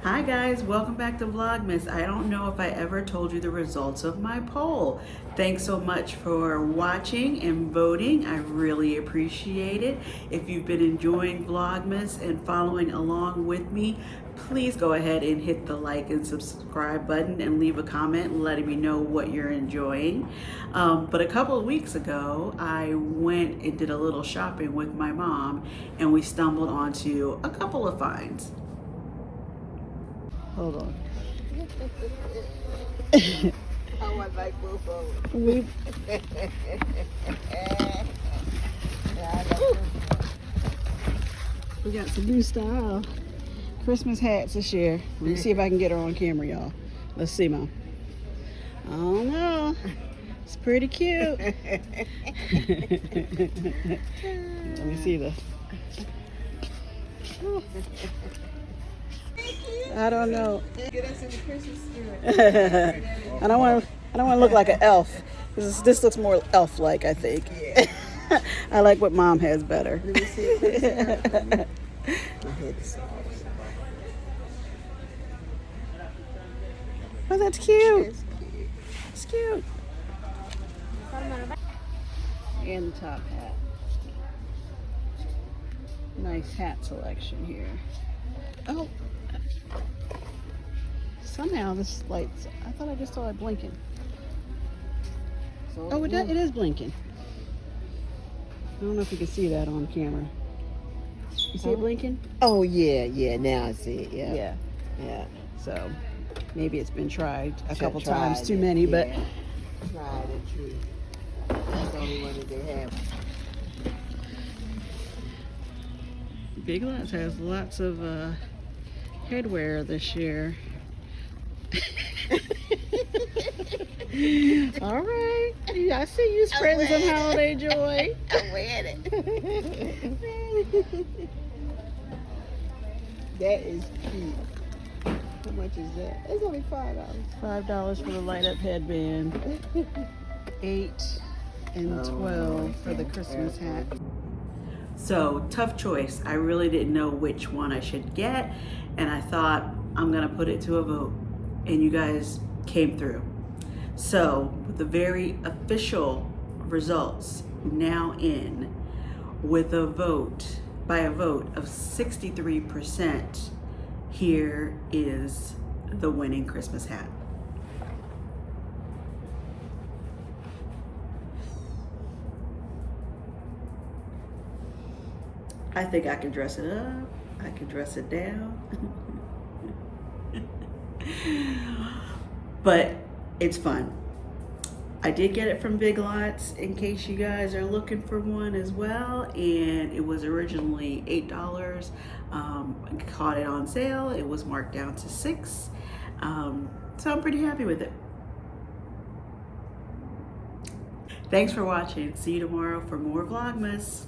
Hi guys, welcome back to Vlogmas. I don't know if I ever told you the results of my poll. Thanks so much for watching and voting. I really appreciate it. If you've been enjoying Vlogmas and following along with me, please go ahead and hit the like and subscribe button and leave a comment letting me know what you're enjoying. But a couple of weeks ago, I went and did a little shopping with my mom and we stumbled onto a couple of finds. Hold on. Oh, I like both of them. We got some new style Christmas hats this year. Let me see if I can get her on camera, y'all. Let's see, Mom. I don't know. It's pretty cute. Let me see this. I don't know. Get us in the Christmas spirit. I don't want to look like an elf. This looks more elf-like, I think. Yeah. I like what Mom has better. Let me see it. My head is soft. Oh, that's cute. It's cute. It's cute. And the top hat. Nice hat selection here. Oh. Somehow this light's, I thought I just saw it blinking. So Oh, it is blinking. I don't know if you can see that on camera. You see it blinking? Oh, yeah. Now I see it. Yeah. Yeah. So maybe it's been tried a Should couple tried times, too it, many, but yeah. Tried and true. That's the only one that they have. Big Lots has lots of headwear this year. All right. I see you spreading some holiday joy. I'm wearing it. That is cute. How much is that? It's only $5. $5 for the light up headband. $8 and $12 for the Christmas hat. So tough choice. I really didn't know which one I should get, and I thought I'm gonna put it to a vote, and you guys came through. So with the very official results now in, with a vote, by a vote of 63%, here is the winning Christmas hat. I think I can dress it up. I can dress it down. But it's fun. I did get it from Big Lots in case you guys are looking for one as well. And it was originally $8. Caught it on sale. It was marked down to $6. So I'm pretty happy with it. Thanks for watching. See you tomorrow for more Vlogmas.